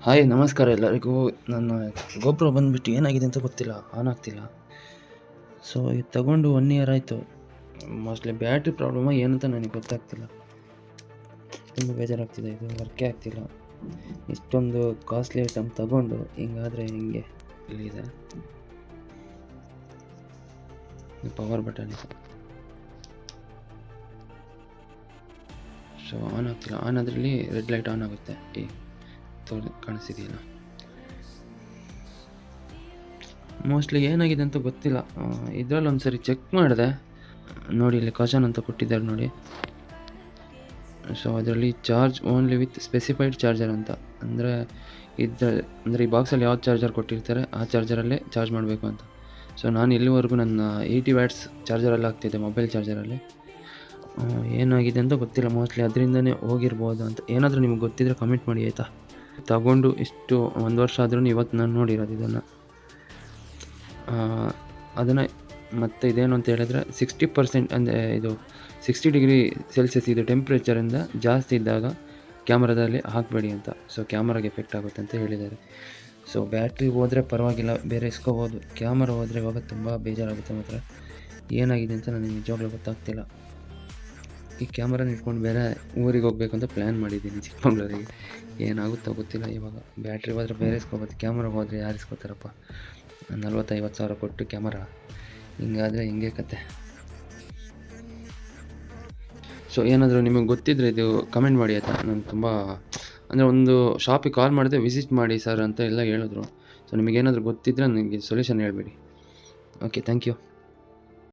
Hi ನಮಸ್ಕಾರ ಎಲ್ಲರಿಗೂ. ನನ್ನ ಗೋಪ್ರೋ ಬಂದುಬಿಟ್ಟು ಏನಾಗಿದೆ ಅಂತ ಗೊತ್ತಿಲ್ಲ, ಆನ್ ಆಗ್ತಿಲ್ಲ. ಸೊ ಇದು ತಗೊಂಡು 1 ಇಯರ್ ಆಯಿತು. ಮೋಸ್ಟ್ಲಿ ಬ್ಯಾಟ್ರಿ ಪ್ರಾಬ್ಲಮ ಏನಂತ ನನಗೆ ಗೊತ್ತಾಗ್ತಿಲ್ಲ. ತುಂಬ ಬೇಜಾರಾಗ್ತಿದೆ, ಇದು ವರ್ಕೇ ಆಗ್ತಿಲ್ಲ. ಇಷ್ಟೊಂದು ಕಾಸ್ಟ್ಲಿ ಐಟಮ್ ತಗೊಂಡು ಹಿಂಗಾದರೆ ಹೆಂಗೆ? ಇಲ್ಲಿದೆ ಪವರ್ ಬಟನ್ ಇದೆ. ಸೊ ಆನ್ ಆಗ್ತಿಲ್ಲ. ಆನ್ ಅದರಲ್ಲಿ ರೆಡ್ ಲೈಟ್ ಆನ್ ಆಗುತ್ತೆ. ಕಾಣಿಸ್ತಿದೆಯಲ್ಲ, ಮೋಸ್ಟ್ಲಿ ಏನಾಗಿದೆ ಅಂತ ಗೊತ್ತಿಲ್ಲ. ಇದರಲ್ಲಿ ಒಂದು ಸರಿ ಚೆಕ್ ಮಾಡಿದೆ ನೋಡಿ, ಇಲ್ಲಿ ಕಾಷನ್ ಅಂತ ಕೊಟ್ಟಿದ್ದಾರೆ ನೋಡಿ. ಸೊ ಅದರಲ್ಲಿ charge only with specified charger ಅಂತ, ಅಂದರೆ ಈ ಬಾಕ್ಸಲ್ಲಿ ಯಾವ ಚಾರ್ಜರ್ ಕೊಟ್ಟಿರ್ತಾರೆ ಆ ಚಾರ್ಜರಲ್ಲೇ ಚಾರ್ಜ್ ಮಾಡಬೇಕು ಅಂತ. ಸೊ ನಾನು ಇಲ್ಲಿವರೆಗೂ ನನ್ನ 80 ವ್ಯಾಟ್ಸ್ ಚಾರ್ಜರಲ್ಲಿ ಆಗ್ತಿದ್ದೆ, ಮೊಬೈಲ್ ಚಾರ್ಜರಲ್ಲಿ. ಏನಾಗಿದೆ ಅಂತ ಗೊತ್ತಿಲ್ಲ, ಮೋಸ್ಟ್ಲಿ ಅದರಿಂದನೇ ಹೋಗಿರ್ಬೋದು ಅಂತ. ಏನಾದರೂ ನಿಮ್ಗೆ ಗೊತ್ತಿದ್ರೆ ಕಮೆಂಟ್ ಮಾಡಿ ಆಯಿತಾ. ತಗೊಂಡು ಇಷ್ಟು 1 ವರ್ಷ ಆದ್ರೂ ಇವತ್ತು ನಾನು ನೋಡಿರೋದು ಇದನ್ನು. ಅದನ್ನು ಮತ್ತು ಇದೇನು ಅಂತ ಹೇಳಿದ್ರೆ 60% ಅಂದರೆ ಇದು 60 ಡಿಗ್ರಿ ಸೆಲ್ಸಿಯಸ್ ಇದು ಟೆಂಪ್ರೇಚರಿಂದ ಜಾಸ್ತಿ ಇದ್ದಾಗ ಕ್ಯಾಮ್ರಾದಲ್ಲಿ ಹಾಕಬೇಡಿ ಅಂತ. ಸೊ ಕ್ಯಾಮ್ರಾಗೆ ಎಫೆಕ್ಟ್ ಆಗುತ್ತೆ ಅಂತ ಹೇಳಿದ್ದಾರೆ. ಸೊ ಬ್ಯಾಟ್ರಿ ಹೋದರೆ ಪರವಾಗಿಲ್ಲ, ಬೇರೆ ಇಸ್ಕೋಬೋದು. ಕ್ಯಾಮ್ರಾ ಹೋದರೆ ಇವಾಗ ತುಂಬ ಬೇಜಾರಾಗುತ್ತೆ. ಮಾತ್ರ ಏನಾಗಿದೆ ಅಂತ ನನಗೆ ನಿಜವಾಗ್ಲೂ ಗೊತ್ತಾಗ್ತಿಲ್ಲ. ಈ ಕ್ಯಾಮ್ರಾನ ಇಟ್ಕೊಂಡು ಬೇರೆ ಊರಿಗೆ ಹೋಗ್ಬೇಕು ಅಂತ ಪ್ಲ್ಯಾನ್ ಮಾಡಿದ್ದೀನಿ, ಚಿಕ್ಕಮಂಗ್ಳೂರಿಗೆ. ಏನಾಗುತ್ತೋ ಗೊತ್ತಿಲ್ಲ. ಇವಾಗ ಬ್ಯಾಟ್ರಿ ಹೋದರೆ ಬೇರೆ ಇಸ್ಕೋಬೋದು, ಕ್ಯಾಮ್ರಾ ಹೋದರೆ ಯಾರು ಇಸ್ಕೋತಾರಪ್ಪ? 40-50 ಸಾವಿರ ಕೊಟ್ಟು ಕ್ಯಾಮರಾ, ಹಿಂಗಾದರೆ ಹಿಂಗೆ ಕತೆ. ಸೊ ಏನಾದರೂ ನಿಮಗೆ ಗೊತ್ತಿದ್ದರೆ ಇದು ಕಮೆಂಟ್ ಮಾಡಿ ಆಯಿತಾ. ನಾನು ತುಂಬ ಅಂದರೆ ಒಂದು ಶಾಪಿಗೆ ಕಾಲ್ ಮಾಡಿದೆ, ವಿಸಿಟ್ ಮಾಡಿ ಸರ್ ಅಂತ ಎಲ್ಲ ಹೇಳಿದ್ರು. ಸೊ ನಿಮಗೇನಾದರೂ ಗೊತ್ತಿದ್ದರೆ ನನಗೆ ಸೊಲ್ಯೂಷನ್ ಹೇಳಿಬಿಡಿ. Okay, thank you.